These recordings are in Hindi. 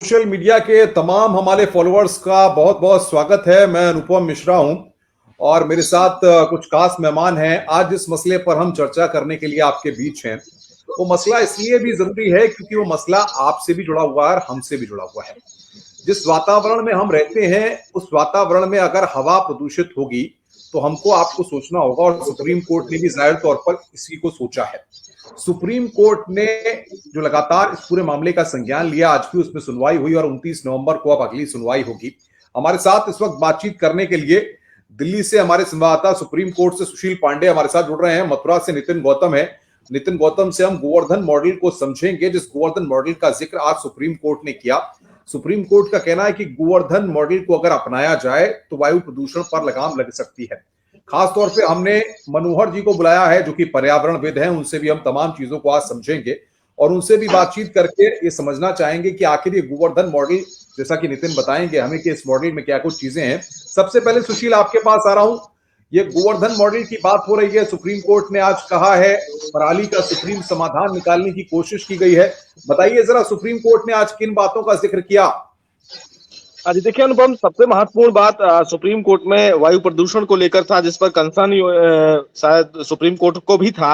सोशल मीडिया के तमाम हमारे फॉलोअर्स का बहुत बहुत स्वागत है। मैं अनुपम मिश्रा हूं और मेरे साथ कुछ खास मेहमान हैं। आज जिस मसले पर हम चर्चा करने के लिए आपके बीच हैं वो मसला इसलिए भी जरूरी है क्योंकि वो मसला आपसे भी जुड़ा हुआ है और हमसे भी जुड़ा हुआ है। जिस वातावरण में हम रहते हैं उस वातावरण में अगर हवा प्रदूषित होगी तो हमको आपको सोचना होगा और सुप्रीम कोर्ट ने भी जाहिर तौर पर इसी को सोचा है। सुप्रीम कोर्ट ने जो लगातार इस पूरे मामले का संज्ञान लिया, आज भी उसमें सुनवाई हुई और 29 नवंबर को अब अगली सुनवाई होगी। हमारे साथ इस वक्त बातचीत करने के लिए दिल्ली से हमारे संवाददाता सुप्रीम कोर्ट से सुशील पांडे हमारे साथ जुड़ रहे हैं। मथुरा से नितिन गौतम है। नितिन गौतम से हम गोवर्धन मॉडल को समझेंगे, जिस गोवर्धन मॉडल का जिक्र आज सुप्रीम कोर्ट ने किया। सुप्रीम कोर्ट का कहना है कि गोवर्धन मॉडल को अगर अपनाया जाए तो वायु प्रदूषण पर लगाम लग सकती है। खासतौर पे हमने मनोहर जी को बुलाया है जो कि पर्यावरणविद हैं। उनसे भी हम तमाम चीजों को आज समझेंगे और उनसे भी बातचीत करके ये समझना चाहेंगे कि आखिर ये गोवर्धन मॉडल, जैसा कि नितिन बताएंगे हमें कि इस मॉडल में क्या कुछ चीजें हैं। सबसे पहले सुशील आपके पास आ रहा हूं। ये गोवर्धन मॉडल की बात हो रही है, सुप्रीम कोर्ट ने आज कहा है पराली का सुप्रीम समाधान निकालने की कोशिश की गई है। बताइए जरा सुप्रीम कोर्ट ने आज किन बातों का जिक्र किया। जी देखिए अनुपम, सबसे महत्वपूर्ण बात सुप्रीम कोर्ट में वायु प्रदूषण को लेकर था, जिस पर कंसर्न शायद सुप्रीम कोर्ट को भी था।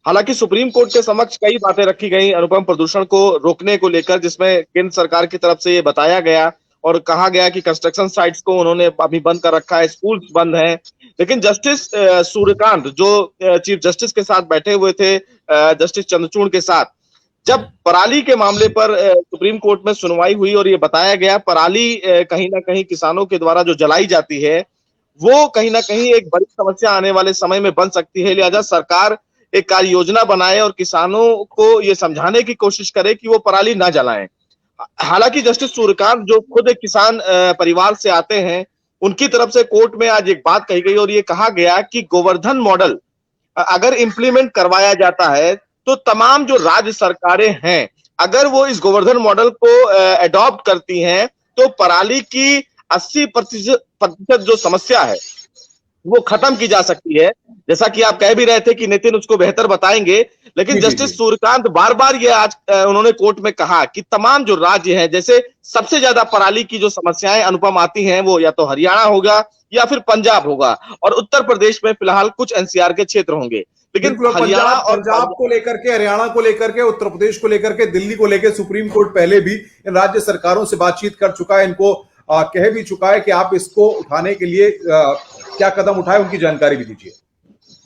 हालांकि सुप्रीम कोर्ट के समक्ष कई बातें रखी गई अनुपम प्रदूषण को रोकने को लेकर, जिसमें केंद्र सरकार की तरफ से ये बताया गया और कहा गया कि कंस्ट्रक्शन साइट्स को उन्होंने अभी बंद कर रखा है, स्कूल्स बंद हैं। लेकिन जस्टिस सूर्यकांत जो चीफ जस्टिस के साथ बैठे हुए थे, जस्टिस चंद्रचूड़ के साथ, जब पराली के मामले पर सुप्रीम कोर्ट में सुनवाई हुई और ये बताया गया पराली कहीं ना कहीं किसानों के द्वारा जो जलाई जाती है वो कहीं ना कहीं एक बड़ी समस्या आने वाले समय में बन सकती है, लिहाजा सरकार एक कार्य योजना बनाए और किसानों को ये समझाने की कोशिश करे कि वो पराली ना जलाएं। हालांकि जस्टिस सूर्यकांत जो खुद एक किसान परिवार से आते हैं, उनकी तरफ से कोर्ट में आज एक बात कही गई और ये कहा गया कि गोवर्धन मॉडल अगर इम्प्लीमेंट करवाया जाता है तो तमाम जो राज्य सरकारें हैं, अगर वो इस गोवर्धन मॉडल को अडॉप्ट करती हैं तो पराली की 80% जो समस्या है वो खत्म की जा सकती है। जैसा कि आप कह भी रहे थे कि नितिन उसको बेहतर बताएंगे, लेकिन जी जी जी। जस्टिस सूर्यकांत बार बार ये आज उन्होंने कोर्ट में कहा कि तमाम जो राज्य हैं, जैसे सबसे ज्यादा पराली की जो समस्याएं अनुपम आती हैं वो या तो हरियाणा होगा या फिर पंजाब होगा, और उत्तर प्रदेश में फिलहाल कुछ एनसीआर के क्षेत्र होंगे। लेकिन बिल्कुल, हरियाणा पंजाब और पंजाब को लेकर के, हरियाणा को लेकर के, उत्तर प्रदेश को लेकर के, दिल्ली को लेकर सुप्रीम कोर्ट पहले भी इन राज्य सरकारों से बातचीत कर चुका है। इनको कह भी चुका है कि आप इसको उठाने के लिए क्या कदम उठाए, उनकी जानकारी भी दीजिए।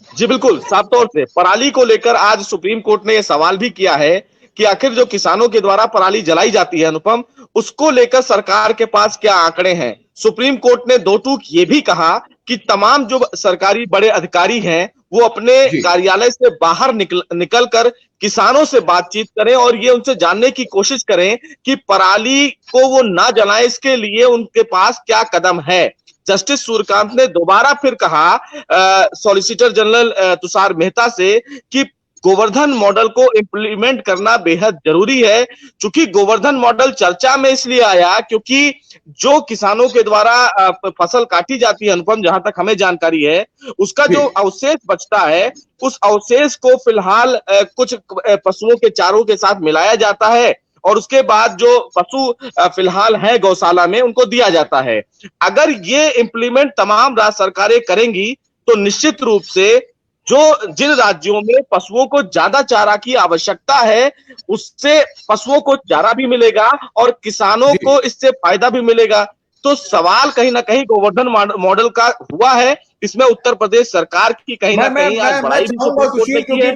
जी बिल्कुल, साफ तौर से पराली को लेकर आज सुप्रीम कोर्ट ने यह सवाल भी किया है कि आखिर जो किसानों के द्वारा पराली जलाई जाती है अनुपम, उसको लेकर सरकार के पास क्या आंकड़े हैं। सुप्रीम कोर्ट ने दो टूक ये भी कहा कि तमाम जो सरकारी बड़े अधिकारी हैं वो अपने जी कार्यालय से बाहर निकल कर किसानों से बातचीत करें और ये उनसे जानने की कोशिश करें कि पराली को वो ना जलाएं, इसके लिए उनके पास क्या कदम है। जस्टिस सूर्यकांत ने दोबारा फिर कहा सॉलिसिटर जनरल तुषार मेहता से कि गोवर्धन मॉडल को इंप्लीमेंट करना बेहद जरूरी है। चूंकि गोवर्धन मॉडल चर्चा में इसलिए आया क्योंकि जो किसानों के द्वारा फसल काटी जाती है अनुपम, जहां तक हमें जानकारी है, उसका जी। जो अवशेष बचता है उस अवशेष को फिलहाल कुछ पशुओं के चारों के साथ मिलाया जाता है और उसके बाद जो पशु फिलहाल है गौशाला में उनको दिया जाता है। अगर ये इंप्लीमेंट तमाम राज्य सरकारें करेंगी तो निश्चित रूप से जो जिन राज्यों में पशुओं को ज्यादा चारा की आवश्यकता है उससे पशुओं को चारा भी मिलेगा और किसानों जी को इससे फायदा भी मिलेगा। तो सवाल कहीं ना कहीं गोवर्धन मॉडल का हुआ है। इसमें उत्तर प्रदेश सरकार की कहीं ना मैं कहीं आज मैं मैं बड़ाई भी चाहूंगा सुप्रीम कोर्ट ने सुशील, की क्योंकि है।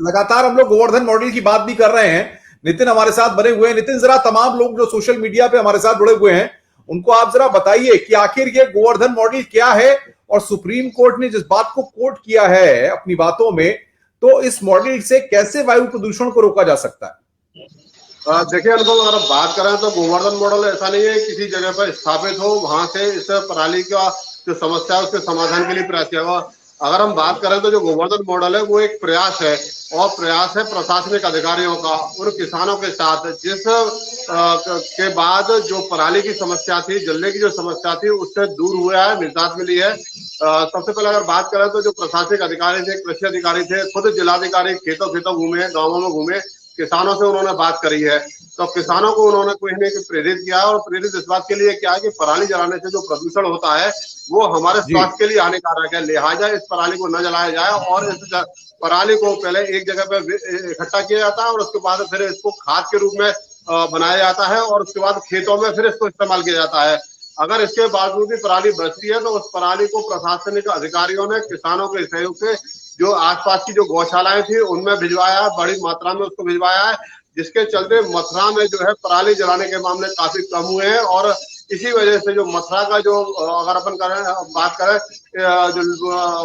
लगातार हम लोग गोवर्धन मॉडल की बात भी कर रहे हैं। नितिन हमारे साथ बने हुए हैं। नितिन, जरा तमाम लोग जो सोशल मीडिया पे हमारे साथ जुड़े हुए हैं उनको आप जरा बताइए कि आखिर ये गोवर्धन मॉडल क्या है और सुप्रीम कोर्ट ने जिस बात को कोट किया है अपनी बातों में, तो इस मॉडल से कैसे वायु प्रदूषण को रोका जा सकता है। देखिए अनुभव, अगर हम बात करें तो गोवर्धन मॉडल ऐसा नहीं है किसी जगह पर स्थापित हो वहां से इस पराली का जो समस्या है उसके समाधान के लिए प्रयास किया हुआ। अगर हम बात करें तो जो गोवर्धन मॉडल है वो एक प्रयास है, और प्रयास है प्रशासनिक अधिकारियों का उन किसानों के साथ जिस के बाद जो पराली की समस्या थी, जलने की जो समस्या थी, उससे दूर हुआ है, निजात मिली है। सबसे पहले अगर बात करें तो जो प्रशासनिक अधिकारी थे, कृषि अधिकारी थे, खुद जिलाधिकारी खेतों खेतों घूमे, गाँवों में घूमे, किसानों से उन्होंने बात करी है। तो किसानों को उन्होंने कोई नहीं प्रेरित किया और प्रेरित इस बात के लिए किया है कि पराली जलाने से जो प्रदूषण होता है वो हमारे स्वास्थ्य के लिए हानिकारक है, लिहाजा इस पराली को न जलाया जाए और इस पराली को पहले एक जगह पे इकट्ठा किया जाता है और उसके बाद फिर इसको खाद के रूप में बनाया जाता है और उसके बाद खेतों में फिर इसको इस्तेमाल किया जाता है। अगर इसके बावजूद भी पराली बचती है तो उस पराली को प्रशासनिक अधिकारियों ने किसानों के सहयोग से जो आसपास की जो गौशालाएं थी उनमें भिजवाया, बड़ी मात्रा में उसको भिजवाया है, जिसके चलते मथुरा में जो है पराली जलाने के मामले काफी कम हुए हैं और इसी वजह से जो मथुरा का जो अगर अपन बात करें जो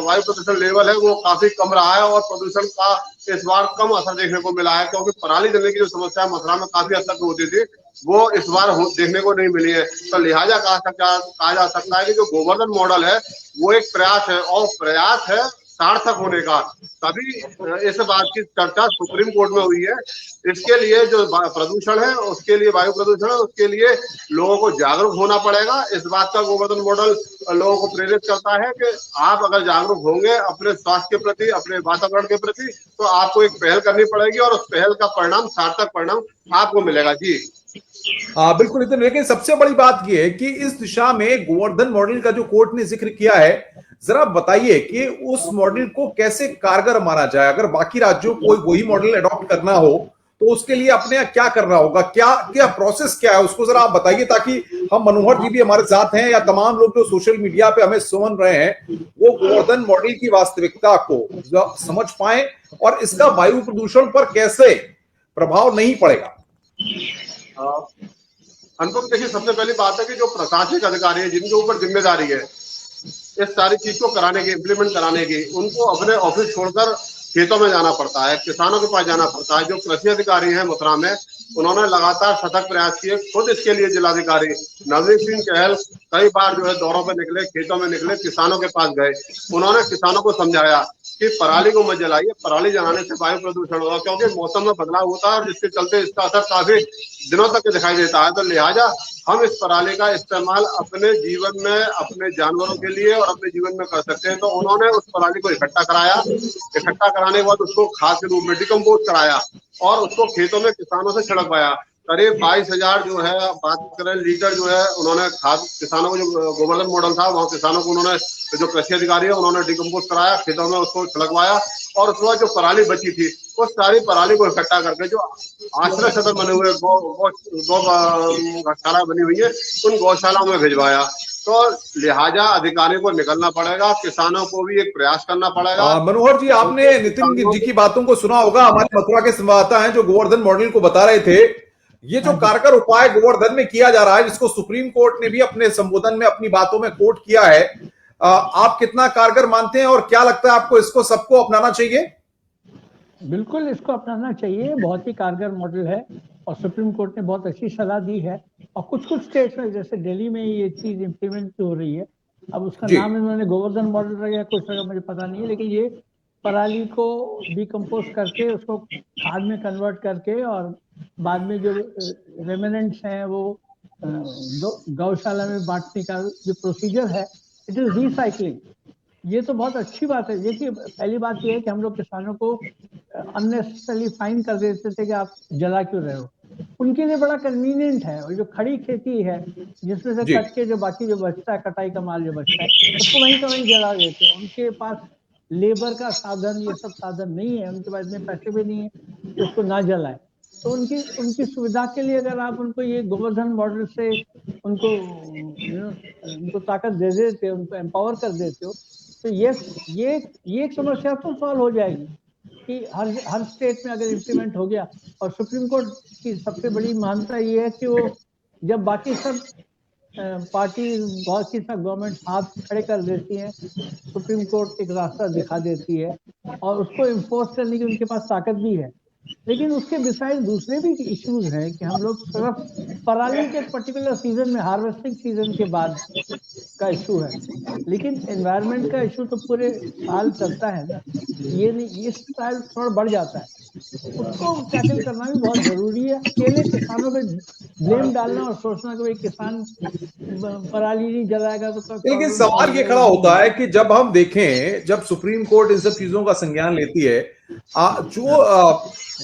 वायु प्रदूषण लेवल है वो काफी कम रहा है और प्रदूषण का इस बार कम असर देखने को मिला है, क्योंकि पराली जलने की जो समस्या मथुरा में काफी हद तक होती थी वो इस बार देखने को नहीं मिली है। तो लिहाजा कहा जा सकता है कि जो गोवर्धन मॉडल है वो एक प्रयास है और प्रयास है सार्थक होने का, तभी इस बात की चर्चा सुप्रीम कोर्ट में हुई है। इसके लिए जो प्रदूषण है उसके लिए, वायु प्रदूषण है उसके लिए लोगों को जागरूक होना पड़ेगा। इस बात का गोवर्धन मॉडल लोगों को प्रेरित करता है कि आप अगर जागरूक होंगे अपने स्वास्थ्य के प्रति, अपने वातावरण के प्रति, तो आपको एक पहल करनी पड़ेगी और उस पहल का परिणाम, सार्थक परिणाम आपको मिलेगा। जी बिल्कुल नितिन, लेकिन सबसे बड़ी बात यह है कि इस दिशा में गोवर्धन मॉडल का जो कोर्ट ने जिक्र किया है, जरा बताइए कि उस मॉडल को कैसे कारगर माना जाए। अगर बाकी राज्यों को वही मॉडल अडॉप्ट करना हो तो उसके लिए अपने यहाँ क्या करना होगा, क्या क्या प्रोसेस क्या है, उसको जरा आप बताइए ताकि हम, मनोहर जी भी हमारे साथ हैं या तमाम लोग जो सोशल मीडिया पे हमें सुन रहे हैं, वो गोवर्धन मॉडल की वास्तविकता को समझ पाए और इसका वायु प्रदूषण पर कैसे प्रभाव नहीं पड़ेगा। अनुपम, देखिए सबसे पहली बात है कि जो प्रशासनिक अधिकारी है जिनके ऊपर जिम्मेदारी है इस सारी चीज को कराने की, इम्प्लीमेंट कराने की, उनको अपने ऑफिस छोड़कर खेतों में जाना पड़ता है, किसानों के पास जाना पड़ता है। जो कृषि अधिकारी हैं मथुरा में, उन्होंने लगातार सतत प्रयास किए। खुद इसके लिए जिलाधिकारी नवनीत सिंह चहल कई बार जो है दौरों पे निकले, खेतों में निकले, किसानों के पास गए, उन्होंने किसानों को समझाया कि पराली को मत जलाइए, पराली जलाने से वायु प्रदूषण होगा, क्योंकि मौसम में बदलाव होता है और जिसके चलते इसका असर काफी दिनों तक दिखाई देता है। तो लिहाजा हम इस पराली का इस्तेमाल अपने जीवन में, अपने जानवरों के लिए और अपने जीवन में कर सकते हैं। तो उन्होंने उस पराली को इकट्ठा कराया, इकट्ठा कराने के बाद उसको खाद के रूप में डिकम्पोज कराया और उसको खेतों में किसानों से छिड़कवाया। करीब 22,000 जो है, बात करें लीटर जो है, उन्होंने खाद किसानों को, जो गोवर्धन मॉडल था वहाँ किसानों को उन्होंने, जो कृषि अधिकारी है उन्होंने डिकम्पोज कराया, खेतों में उसको छिड़कवाया और उसके बाद जो पराली बची थी उस सारी पराली को इकट्ठा करके जो आश्रय सदन बने हुए, गौशाला बनी हुई है, उन गौशालाओं में भिजवाया। तो लिहाजा अधिकारियों को निकलना पड़ेगा, किसानों को भी एक प्रयास करना पड़ेगा। मनोहर जी, आपने नितिन जी की बातों को सुना होगा, हमारे मथुरा के संवाददाता हैं जो गोवर्धन मॉडल को बता रहे थे। ये जो कारगर उपाय गोवर्धन में किया जा रहा है, जिसको सुप्रीम कोर्ट ने भी अपने संबोधन में, अपनी बातों में कोट किया है, आप कितना कारगर मानते हैं और क्या लगता है आपको, इसको सबको अपनाना चाहिए? बिल्कुल इसको अपनाना चाहिए, बहुत ही कारगर मॉडल है और सुप्रीम कोर्ट ने बहुत अच्छी सलाह दी है। और कुछ कुछ स्टेट्स में, जैसे दिल्ली में ये चीज इम्प्लीमेंट हो रही है, अब उसका नाम इन्होंने गोवर्धन मॉडल रखा, कुछ रखा मुझे पता नहीं है, लेकिन ये पराली को डिकम्पोज करके उसको खाद में कन्वर्ट करके और बाद में जो रेमिनेंट्स हैं वो गौशाला में बांटने का जो प्रोसीजर है, इट इज रिसाइकलिंग। ये तो बहुत अच्छी बात है। देखिए, पहली बात ये है कि हम लोग किसानों को अननेसेसरली फाइन कर देते थे कि आप जला क्यों रहे हो, उनके लिए बड़ा कन्वीनियंट है। और जो खड़ी खेती है जिसमें से कट के जो बाकी जो बचता है, कटाई का माल जो बचता है, उसको वहीं का वहीं जला देते हैं। उनके पास लेबर का साधन, ये सब साधन नहीं है, उनके पास इतने पैसे भी नहीं है कि उसको ना जलाए। तो उनकी सुविधा के लिए अगर आप उनको ये गोवर्धन मॉडल से उनको ताकत दे देते हो, उनको एम्पावर कर देते हो, तो ये एक समस्या तो सॉल्व हो जाएगी कि हर स्टेट में अगर इम्प्लीमेंट हो गया। और सुप्रीम कोर्ट की सबसे बड़ी मान्यता ये है कि वो जब बाकी सब पार्टी, बहुत सी सब गवर्नमेंट हाथ खड़े कर देती है, सुप्रीम कोर्ट एक रास्ता दिखा देती है और उसको इन्फोर्स करने की उनके पास ताकत भी है। लेकिन उसके बिसाइड दूसरे भी इश्यूज हैं कि हम लोग सिर्फ पराली के पर्टिकुलर सीजन में, हार्वेस्टिंग सीजन के बाद का इशू है, लेकिन एनवायरनमेंट का इशू तो पूरे साल चलता है ना। ये नहीं, इस साल थोड़ा बढ़ जाता है, उसको टैकल करना भी बहुत जरूरी है। अकेले किसानों पे ब्लेम डालना और सोचना कि भाई किसान पराली नहीं जलाएगा तो, लेकिन सवाल ये खड़ा होता है कि जब हम देखें, जब सुप्रीम कोर्ट इन सब चीजों का संज्ञान लेती है जो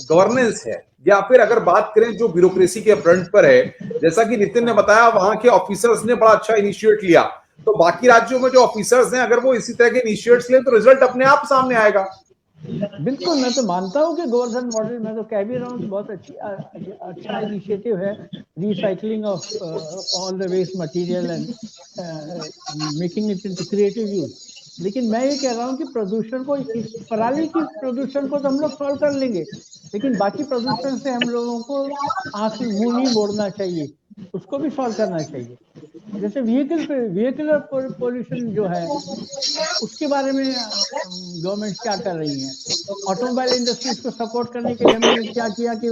गवर्नेंस है या फिर अगर बात करें जो ब्यूरोक्रेसी के फ्रंट पर है, जैसा कि नितिन ने बताया, वहां के ऑफिसर्स ने बड़ा अच्छा इनिशिएट लिया, तो बाकी राज्यों में जो ऑफिसर्स हैं अगर वो इसी तरह के इनिशिएट्स लें तो रिजल्ट अपने आप सामने आएगा। बिल्कुल, मैं तो मानता हूँ कि गोवर्धन मॉडल, मैं तो कह भी रहा हूँ कि बहुत अच्छा इनिशिएटिव है, recycling of all the waste material and making it into creative use. लेकिन मैं ये कह रहा हूँ कि प्रदूषण को, इस पराली की प्रदूषण को तो हम लोग सॉल्व कर लेंगे, लेकिन बाकी प्रदूषण से हम लोगों को आंख मुंह नहीं मोड़ना चाहिए, उसको भी सॉल्व करना चाहिए। जैसे व्हीकल पोल्यूशन जो है, उसके बारे में गवर्नमेंट क्या कर रही है। ऑटोमोबाइल इंडस्ट्रीज को सपोर्ट करने के लिए हम लोग क्या किया कि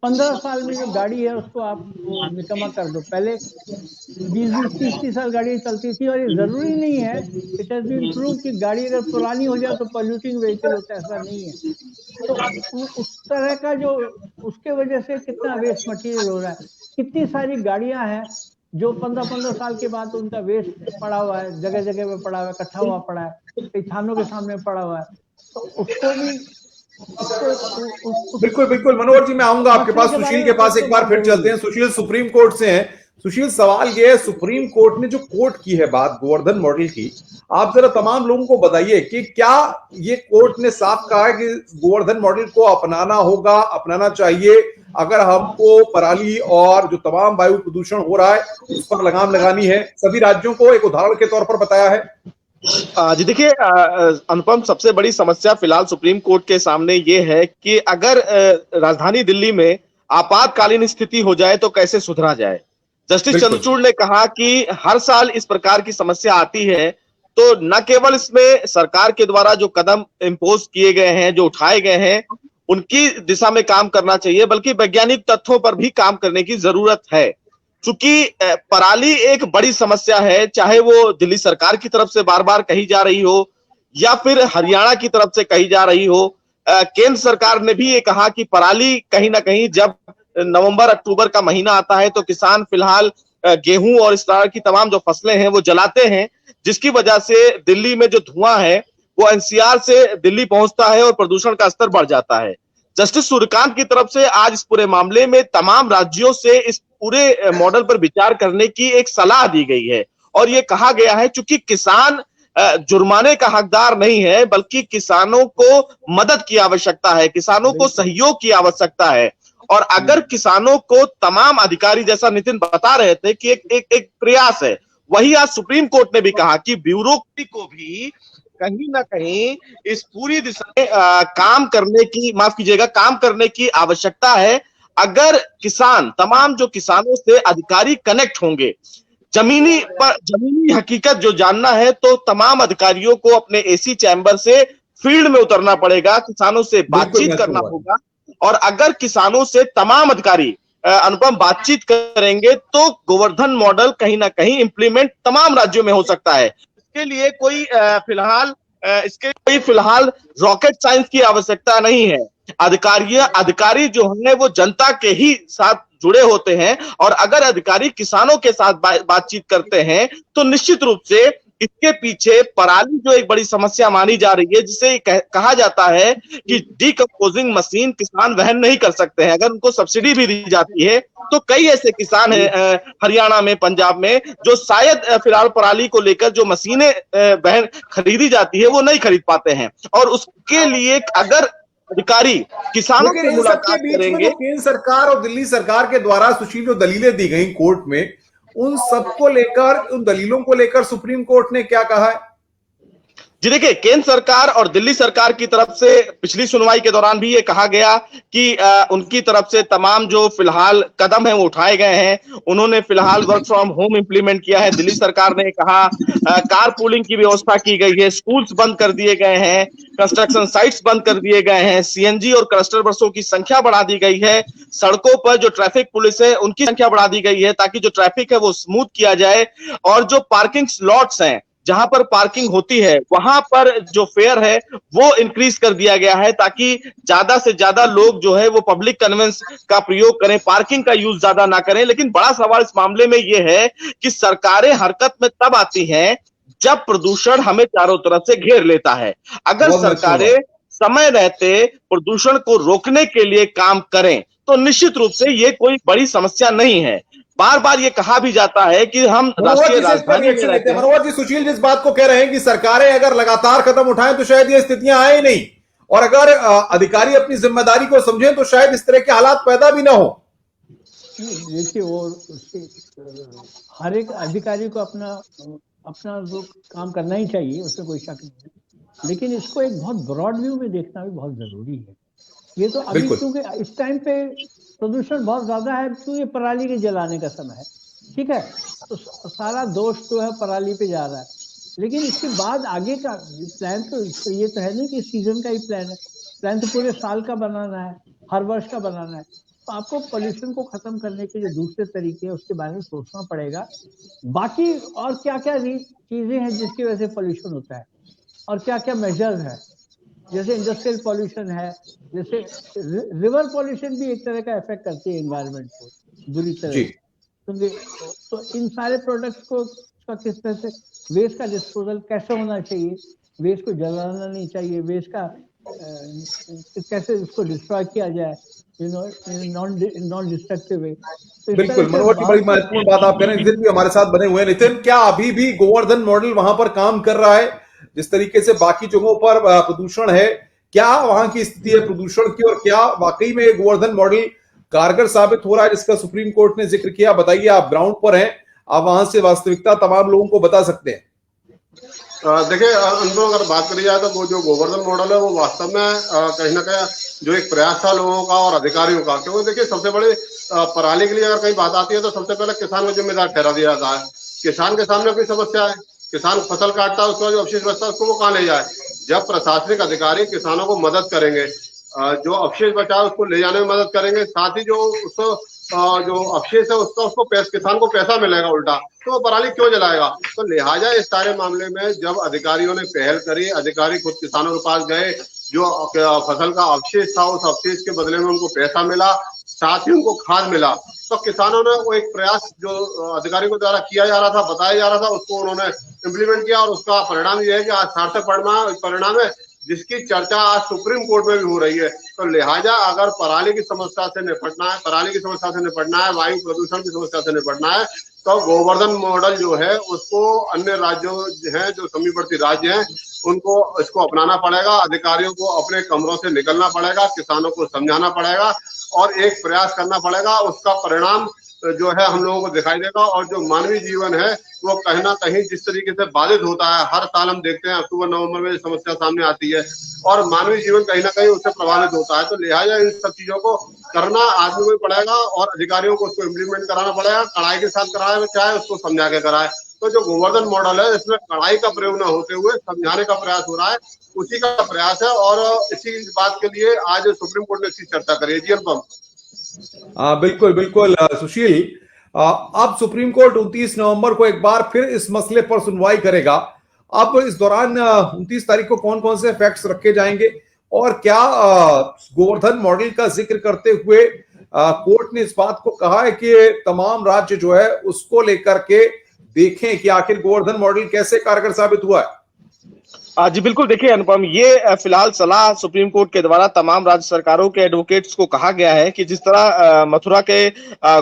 15 साल में जो गाड़ी है उसको आप निकम्मा कर दो। पहले 20-20, 30-30 साल गाड़ी चलती थी, और ये जरूरी नहीं है, इट हैज बीन प्रूव कि गाड़ी अगर पुरानी हो जाए तो पॉल्यूटिंग व्हीकल होता है, ऐसा नहीं है। तो उस तरह का जो, उसके वजह से कितना वेस्ट मटेरियल हो रहा है, कितनी सारी गाड़ियां हैं जो 15-15 साल के बाद उनका वेस्ट पड़ा हुआ है, जगह जगह पे पड़ा हुआ है, इकट्ठा हुआ पड़ा है, कई थानों के सामने पड़ा हुआ है, तो उसको भी बिल्कुल बिल्कुल मनोहर जी, मैं आऊंगा आपके पास, सुशील के पास एक बार फिर चलते हैं। सुशील सुप्रीम कोर्ट से हैं। सुशील, सवाल ये है, सुप्रीम कोर्ट ने जो कोर्ट की है बात गोवर्धन मॉडल की, आप जरा तमाम लोगों को बताइए कि क्या ये कोर्ट ने साफ कहा है कि गोवर्धन मॉडल को अपनाना होगा, अपनाना चाहिए अगर हमको पराली और जो तमाम वायु प्रदूषण हो रहा है उस पर लगाम लगानी है? सभी राज्यों को एक उदाहरण के तौर पर बताया है। जी देखिए अनुपम, सबसे बड़ी समस्या फिलहाल सुप्रीम कोर्ट के सामने ये है कि अगर राजधानी दिल्ली में आपातकालीन स्थिति हो जाए तो कैसे सुधरा जाए। जस्टिस चंद्रचूड़ ने कहा कि हर साल इस प्रकार की समस्या आती है, तो न केवल इसमें सरकार के द्वारा जो कदम इम्पोज किए गए हैं, जो उठाए गए हैं, उनकी दिशा में काम करना चाहिए, बल्कि वैज्ञानिक तथ्यों पर भी काम करने की जरूरत है। चूंकि पराली एक बड़ी समस्या है, चाहे वो दिल्ली सरकार की तरफ से बार बार कही जा रही हो या फिर हरियाणा की तरफ से कही जा रही हो। केंद्र सरकार ने भी ये कहा कि पराली कहीं ना कहीं जब नवंबर अक्टूबर का महीना आता है तो किसान फिलहाल गेहूं और इस तरह की तमाम जो फसलें हैं वो जलाते हैं, जिसकी वजह से दिल्ली में जो धुआं है वो एनसीआर से दिल्ली पहुंचता है और प्रदूषण का स्तर बढ़ जाता है। जस्टिस सूर्यकांत की तरफ से आज इस पूरे मामले में तमाम राज्यों से इस पूरे मॉडल पर विचार करने की एक सलाह दी गई है, और ये कहा गया है चूंकि किसान जुर्माने का हकदार नहीं है, बल्कि किसानों को मदद की आवश्यकता है, किसानों को सहयोग की आवश्यकता है। और अगर किसानों को तमाम अधिकारी, जैसा नितिन बता रहे थे कि एक प्रयास है, वही आज सुप्रीम कोर्ट ने भी कहा कि ब्यूरोक्रेसी को भी कहीं ना कहीं इस पूरी दिशा में काम करने की, माफ कीजिएगा, काम करने की आवश्यकता है। अगर किसान, तमाम जो किसानों से अधिकारी कनेक्ट होंगे, जमीनी हकीकत जो जानना है, तो तमाम अधिकारियों को अपने एसी चैम्बर से फील्ड में उतरना पड़ेगा, किसानों से बातचीत करना होगा। और अगर किसानों से तमाम अधिकारी अनुपम बातचीत करेंगे तो गोवर्धन मॉडल कहीं ना कहीं इंप्लीमेंट तमाम राज्यों में हो सकता है। इसके लिए कोई फिलहाल रॉकेट साइंस की आवश्यकता नहीं है। अधिकारी जो हैं वो जनता के ही साथ जुड़े होते हैं, और अगर अधिकारी किसानों के साथ बातचीत करते हैं तो निश्चित रूप से इसके पीछे पराली जो एक बड़ी समस्या मानी जा रही है, जिसे कहा जाता है कि डीकंपोजिंग मशीन किसान वहन नहीं कर सकते हैं, अगर उनको सब्सिडी भी दी जाती है तो कई ऐसे किसान हैं हरियाणा में, पंजाब में, जो शायद फिलहाल पराली को लेकर जो मशीनें वहन खरीदी जाती है वो नहीं खरीद पाते हैं। और उसके लिए अगर अधिकारी किसानों से मुलाकात करेंगे, केंद्र सरकार और दिल्ली सरकार के द्वारा सुशील जो दलीलें दी गई कोर्ट में, उन सबको लेकर, उन दलीलों को लेकर सुप्रीम कोर्ट ने क्या कहा है? जी देखिए, केंद्र सरकार और दिल्ली सरकार की तरफ से पिछली सुनवाई के दौरान भी ये कहा गया कि उनकी तरफ से तमाम जो फिलहाल कदम है वो उठाए गए हैं। उन्होंने फिलहाल वर्क फ्रॉम होम इंप्लीमेंट किया है। दिल्ली सरकार ने कहा कार पूलिंग की व्यवस्था की गई है, स्कूल्स बंद कर दिए गए हैं, कंस्ट्रक्शन साइट्स बंद कर दिए गए हैं, सीएनजी और क्लस्टर बसों की संख्या बढ़ा दी गई है, सड़कों पर जो ट्रैफिक पुलिस है उनकी संख्या बढ़ा दी गई है ताकि जो ट्रैफिक है वो स्मूथ किया जाए, और जो पार्किंग स्लॉट्स हैं जहां पर पार्किंग होती है वहां पर जो फेयर है वो इंक्रीज कर दिया गया है ताकि ज्यादा से ज्यादा लोग जो है वो पब्लिक कन्वेंस का प्रयोग करें, पार्किंग का यूज ज्यादा ना करें। लेकिन बड़ा सवाल इस मामले में ये है कि सरकारें हरकत में तब आती हैं जब प्रदूषण हमें चारों तरफ से घेर लेता है। अगर सरकारें समय रहते प्रदूषण को रोकने के लिए काम करें तो निश्चित रूप से ये कोई बड़ी समस्या नहीं है। बार बार ये कहा भी जाता है कि हम राष्ट्रीय राजधानी में रहते हैं। मनोहर जी, सुशील जिस बात को कह रहे हैं कि सरकारें अगर लगातार कदम उठाएं तो शायद ये स्थितियां आए नहीं, और अगर अधिकारी अपनी जिम्मेदारी को समझें तो शायद इस तरह के हालात पैदा भी ना हो। देखिए, वो हर एक अधिकारी को अपना अपना जो काम करना ही चाहिए, उसमें कोई शक नहीं है, लेकिन इसको एक बहुत ब्रॉड व्यू में देखना भी बहुत जरूरी है। ये तो अभी क्योंकि इस टाइम पे प्रदूषण बहुत ज्यादा है, तो ये पराली के जलाने का समय है, ठीक है, तो सारा दोष जो है पराली पे जा रहा है। लेकिन इसके बाद आगे का प्लान तो ये तो है नहीं कि सीजन का ही प्लान है, प्लान तो पूरे साल का बनाना है, हर वर्ष का बनाना है। तो आपको पॉल्यूशन को खत्म करने के जो दूसरे तरीके हैं उसके बारे में सोचना पड़ेगा। बाकी और क्या क्या चीजें हैं जिसकी वजह से पॉल्यूशन होता है और क्या क्या मेजर्स है, जैसे इंडस्ट्रियल पॉल्यूशन है, जैसे रिवर पॉल्यूशन भी एक तरह का इफेक्ट करती है एनवायरनमेंट को बुरी तरह से, क्योंकि तो इन सारे प्रोडक्ट्स को किस तरह से वेस्ट का डिस्पोजल कैसे होना चाहिए, वेस्ट को जलाना नहीं चाहिए, वेस्ट का कैसे उसको डिस्ट्रॉय किया जाए, नॉन डिस्ट्रक्टिव वे। बिल्कुल मनोहर जी, बड़ी महत्वपूर्ण बात आप कह रहे हैं। नितिन भी हमारे साथ बने हुए हैं। नितिन, क्या अभी भी गोवर्धन मॉडल वहां पर काम कर रहा है? जिस तरीके से बाकी जगहों पर प्रदूषण है, क्या वहां की स्थिति है प्रदूषण की, और क्या वाकई में गोवर्धन मॉडल कारगर साबित हो रहा है जिसका सुप्रीम कोर्ट ने जिक्र किया? बताइए, आप ग्राउंड पर हैं, आप वहां से वास्तविकता तमाम लोगों को बता सकते हैं। देखिए अनुभव, अगर बात करी जाए तो वो जो गोवर्धन मॉडल है वो वास्तव में कहीं ना कहीं जो एक प्रयास था लोगों का और अधिकारियों का, क्योंकि देखिए सबसे बड़े पराली के लिए अगर कहीं बात आती है तो सबसे पहले किसान को जिम्मेदार ठहरा दिया जाता है। किसान के सामने कोई समस्या है, किसान फसल काटता है, उसका जो अवशेष बचता है उसको वो कहाँ ले जाए? जब प्रशासनिक अधिकारी किसानों को मदद करेंगे, जो अवशेष बचा है उसको ले जाने में मदद करेंगे, साथ ही जो उसको जो अवशेष है उसको किसान को पैसा मिलेगा उल्टा, तो वो पराली क्यों जलाएगा? तो लिहाजा इस सारे मामले में जब अधिकारियों ने पहल करी, अधिकारी खुद किसानों के पास गए, जो फसल का अवशेष था उस अवशेष के बदले में उनको पैसा मिला, साथ ही उनको खाद मिला, तो किसानों ने वो एक प्रयास जो अधिकारियों के द्वारा किया जा रहा था, बताया जा रहा था, उसको उन्होंने इम्प्लीमेंट किया, और उसका परिणाम ये है कि आज सार्थक परिणाम है जिसकी चर्चा आज सुप्रीम कोर्ट में भी हो रही है। तो लिहाजा अगर पराली की समस्या से निपटना है, वायु प्रदूषण की समस्या से निपटना है, तो गोवर्धन मॉडल जो है उसको अन्य राज्यों हैं, जो समीपवर्ती राज्य हैं, उनको इसको अपनाना पड़ेगा। अधिकारियों को अपने कमरों से निकलना पड़ेगा, किसानों को समझाना पड़ेगा और एक प्रयास करना पड़ेगा। उसका परिणाम जो है हम लोगों को दिखाई देगा, और जो मानवीय जीवन है वो कहीं ना कहीं जिस तरीके से बाधित होता है, हर साल हम देखते हैं अक्टूबर नवंबर में समस्या सामने आती है और मानवीय जीवन कहीं ना कहीं उससे प्रभावित होता है। तो लिहाजा इन सब चीजों को करना आदमी को ही पड़ेगा और अधिकारियों को उसको इम्प्लीमेंट कराना पड़ेगा। कड़ाई के साथ कराए चाहे उसको समझा के कराए। तो जो गोवर्धन मॉडल है इसमें कड़ाई का प्रयोग न होते हुए समझाने का प्रयास हो रहा है, उसी का प्रयास है, और इसी बात के लिए आज सुप्रीम कोर्ट ने इसकी चर्चा करी है। जी अनुपम। बिल्कुल बिल्कुल सुशील, अब सुप्रीम कोर्ट 29 नवंबर को एक बार फिर इस मसले पर सुनवाई करेगा। अब इस दौरान 29 तारीख को कौन कौन से फैक्ट्स रखे जाएंगे, और क्या गोवर्धन मॉडल का जिक्र करते हुए कोर्ट ने इस बात को कहा है कि तमाम राज्य जो है उसको लेकर के देखें कि आखिर गोवर्धन मॉडल कैसे कारगर साबित हुआ है? जी बिल्कुल, देखिए अनुपम, ये फिलहाल सलाह सुप्रीम कोर्ट के द्वारा तमाम राज्य सरकारों के एडवोकेट्स को कहा गया है कि जिस तरह मथुरा के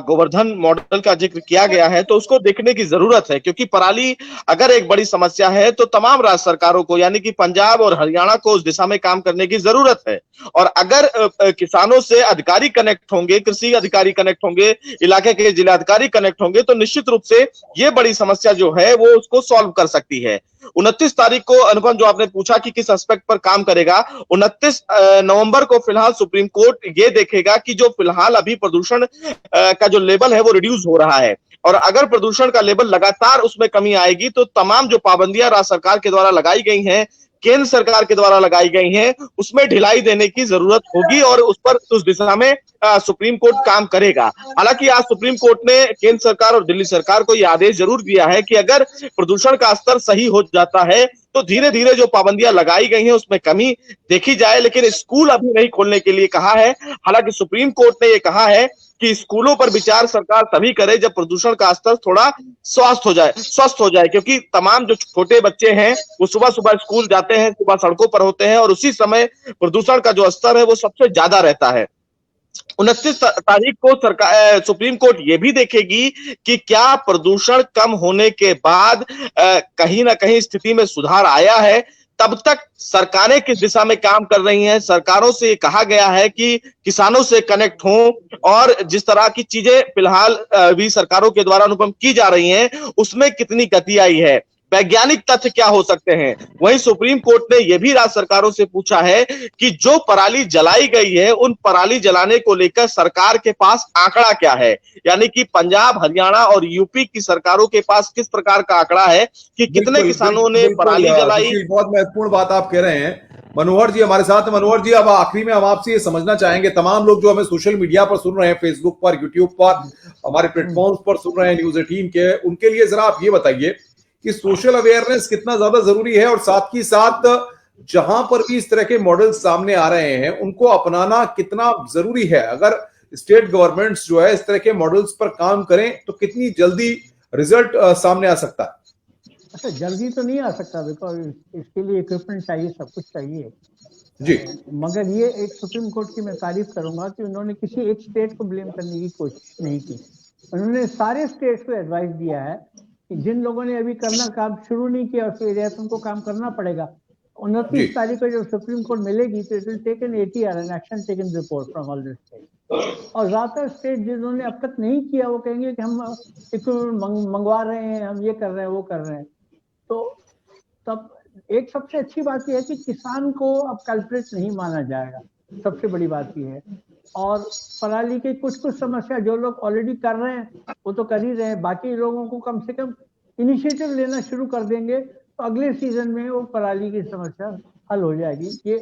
गोवर्धन मॉडल का जिक्र किया गया है तो उसको देखने की जरूरत है, क्योंकि पराली अगर एक बड़ी समस्या है तो तमाम राज्य सरकारों को यानी कि पंजाब और हरियाणा को उस दिशा में काम करने की जरूरत है। और अगर किसानों से अधिकारी कनेक्ट होंगे, कृषि अधिकारी कनेक्ट होंगे, इलाके के जिलाधिकारी कनेक्ट होंगे, तो निश्चित रूप से ये बड़ी समस्या जो है वो उसको सॉल्व कर सकती है। 29 तारीख को अनुपम, जो आपने पूछा कि किस एस्पेक्ट पर काम करेगा, 29 नवंबर को फिलहाल सुप्रीम कोर्ट ये देखेगा कि जो फिलहाल अभी प्रदूषण का जो लेवल है वो रिड्यूस हो रहा है, और अगर प्रदूषण का लेवल लगातार उसमें कमी आएगी तो तमाम जो पाबंदियां राज्य सरकार के द्वारा लगाई गई हैं, केंद्र सरकार के द्वारा लगाई गई हैं, उसमें ढिलाई देने की जरूरत होगी और उस पर उस दिशा में सुप्रीम कोर्ट काम करेगा। हालांकि आज सुप्रीम कोर्ट ने केंद्र सरकार और दिल्ली सरकार को यह आदेश जरूर दिया है कि अगर प्रदूषण का स्तर सही हो जाता है तो धीरे धीरे जो पाबंदियां लगाई गई हैं उसमें कमी देखी जाए, लेकिन स्कूल अभी नहीं खोलने के लिए कहा है। हालांकि सुप्रीम कोर्ट ने यह कहा है कि स्कूलों पर विचार सरकार तभी करे जब प्रदूषण का स्तर थोड़ा स्वस्थ हो जाए, क्योंकि तमाम जो छोटे बच्चे हैं वो सुबह सुबह स्कूल जाते हैं, सुबह सड़कों पर होते हैं और उसी समय प्रदूषण का जो स्तर है वो सबसे ज्यादा रहता है। 29 तारीख को सरकार सुप्रीम कोर्ट ये भी देखेगी कि क्या प्रदूषण कम होने के बाद कहीं ना कहीं स्थिति में सुधार आया है। तब तक सरकारें किस दिशा में काम कर रही हैं, सरकारों से कहा गया है कि किसानों से कनेक्ट हों और जिस तरह की चीजें फिलहाल भी सरकारों के द्वारा अनुपम की जा रही हैं उसमें कितनी गति आई है, वैज्ञानिक तथ्य क्या हो सकते हैं। वहीं सुप्रीम कोर्ट ने यह भी राज्य सरकारों से पूछा है कि जो पराली जलाई गई है उन पराली जलाने को लेकर सरकार के पास आंकड़ा क्या है, यानी कि पंजाब, हरियाणा और यूपी की सरकारों के पास किस प्रकार का आंकड़ा है कि कितने किसानों ने पराली जलाई। बहुत महत्वपूर्ण बात आप कह रहे हैं। मनोहर जी हमारे साथ। मनोहर जी, अब आखिरी में हम आपसे ये समझना चाहेंगे, तमाम लोग जो हमें सोशल मीडिया पर सुन रहे हैं, फेसबुक पर, यूट्यूब पर, हमारे प्लेटफॉर्म्स पर सुन रहे हैं न्यूज 18 के, उनके लिए जरा आप ये बताइए कि सोशल अवेयरनेस कितना ज्यादा जरूरी है और साथ ही साथ जहां पर भी इस तरह के मॉडल सामने आ रहे हैं उनको अपनाना कितना जरूरी है। अगर स्टेट गवर्नमेंट्स जो है इस तरह के मॉडल्स पर काम करें तो कितनी जल्दी रिजल्ट सामने आ सकता है? अच्छा, जल्दी तो नहीं आ सकता, बिकॉज इसके लिए इक्विपमेंट चाहिए, सब कुछ चाहिए जी। मगर ये एक सुप्रीम कोर्ट की मैं तारीफ करूंगा कि उन्होंने किसी एक स्टेट को ब्लेम करने की कोशिश नहीं की। उन्होंने सारे स्टेट्स को एडवाइस दिया है कि जिन लोगों ने अभी करना काम शुरू नहीं किया उसके एरिया में उनको काम करना पड़ेगा। 29 तारीख को जब सुप्रीम कोर्ट मिलेगी तो it will take an ATR, an action taken report from all the state. और ज्यादातर स्टेट जिन्होंने अब तक नहीं किया वो कहेंगे कि हम इक्विपमेंट मंगवा रहे हैं, हम ये कर रहे हैं, वो कर रहे हैं। तो तब एक सबसे अच्छी बात यह है कि किसान को अब कल्प्रिट नहीं माना जाएगा, सबसे बड़ी बात यह है। और पराली की कुछ समस्या जो लोग ऑलरेडी कर रहे हैं वो तो कर ही रहे हैं, बाकी लोगों को कम से कम इनिशिएटिव लेना शुरू कर देंगे तो अगले सीजन में वो पराली की समस्या हल हो जाएगी। ये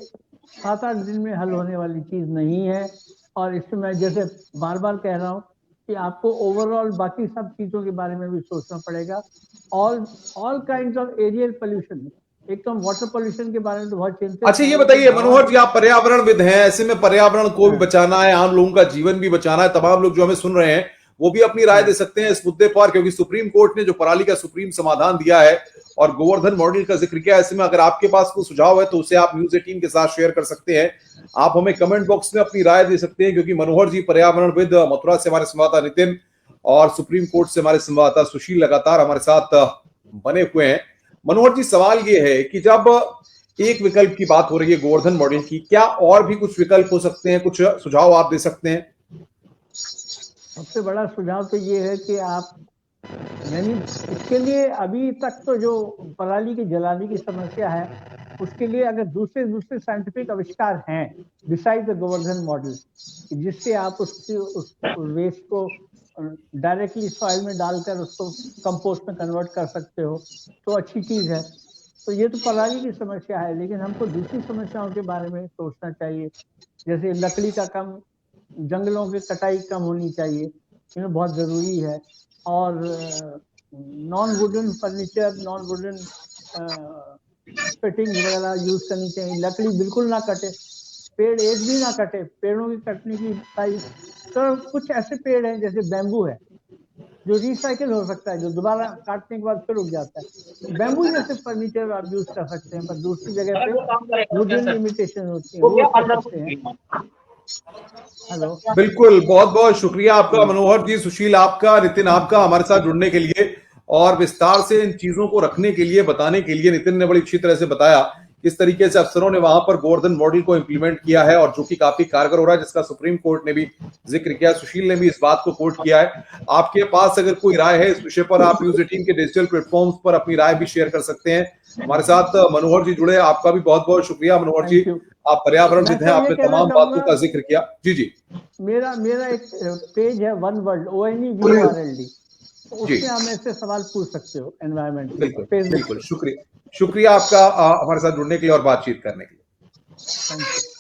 7-8 दिन में हल होने वाली चीज नहीं है। और इसमें मैं जैसे बार बार कह रहा हूँ कि आपको ओवरऑल बाकी सब चीजों के बारे में भी सोचना पड़ेगा। All kinds of aerial pollution, एक तो वाटर पोल्यूशन के बारे में तो बहुत चिंतित। अच्छा, ये बताइए मनोहर जी, आप पर्यावरणविद हैं, ऐसे में पर्यावरण को भी बचाना है, आम लोगों का जीवन भी बचाना है। तमाम लोग जो हमें सुन रहे हैं वो भी अपनी राय दे सकते हैं इस मुद्दे पर, क्योंकि सुप्रीम कोर्ट ने जो पराली का सुप्रीम समाधान दिया है और गोवर्धन मॉडल का जिक्र किया है, ऐसे में अगर आपके पास कोई सुझाव है तो उसे आप न्यूज 18 के साथ शेयर कर सकते हैं। आप हमें कमेंट बॉक्स में अपनी राय दे सकते हैं, क्योंकि मनोहर जी पर्यावरणविद, मथुरा से हमारे संवाददाता नितिन और सुप्रीम कोर्ट से हमारे संवाददाता सुशील लगातार हमारे साथ बने हुए हैं। मनोहर जी, सवाल ये है कि जब एक विकल्प की बात हो रही है गोवर्धन मॉडल की, क्या और भी कुछ विकल्प हो सकते हैं? कुछ सुझाव आप दे सकते हैं? सबसे बड़ा सुझाव तो ये है कि आप यानी इसके लिए अभी तक तो जो पराली की जलाने की समस्या है उसके लिए अगर दूसरे साइंटिफिक आविष्कार हैं बिसाइड द गोवर्धन मॉडल, जिससे आप उस वेस्ट को डायरेक्टली सॉइल में डालकर उसको कंपोस्ट में कन्वर्ट कर सकते हो तो अच्छी चीज है। तो ये तो पराली की समस्या है, लेकिन हमको दूसरी समस्याओं के बारे में सोचना चाहिए, जैसे लकड़ी का कम, जंगलों की कटाई कम होनी चाहिए, ये बहुत जरूरी है। और non wooden furniture, non wooden fitting वगैरह यूज करनी चाहिए। लकड़ी बिल्कुल ना कटे, पेड़ एक भी ना कटे, पेड़ों की कटने की साइज। तो कुछ ऐसे पेड़ हैं जैसे बैम्बू है जो रिसाइकिल हो सकता है, जो दोबारा काटने के बाद फिर उग जाता है। बैम्बू जैसे फर्नीचर आप यूज कर सकते हैं, पर दूसरी जगह पे वुडन लिमिटेशन होती है, वो कर सकते हैं। हेलो, बिल्कुल, बहुत बहुत शुक्रिया आपका मनोहर जी, सुशील आपका, नितिन आपका हमारे साथ जुड़ने के लिए और विस्तार से इन चीजों को रखने के लिए, बताने के लिए। नितिन ने बड़ी अच्छी तरह से बताया किस तरीके से अफसरों ने वहां पर गोवर्धन मॉडल को इंप्लीमेंट किया है और जो कि काफी कारगर हो रहा है, जिसका सुप्रीम कोर्ट ने भी जिक्र किया। सुशील ने भी इस बात को कोट किया है। आपके पास अगर कोई राय है इस विषय पर, आप न्यूज 18 के डिजिटल प्लेटफॉर्म्स पर अपनी राय भी शेयर कर सकते हैं। हमारे साथ मनोहर जी जुड़े, आपका भी बहुत बहुत शुक्रिया मनोहर जी। आप पर्यावरणविद हैं, आपने तमाम बातों का जिक्र किया। जी जी, मेरा एक पेज है वन वर्ल्ड, ONEWORLD, उससे आप ऐसे सवाल पूछ सकते हो एनवायरमेंट। बिल्कुल, शुक्रिया आपका हमारे साथ जुड़ने के लिए और बातचीत करने के लिए। Thank you.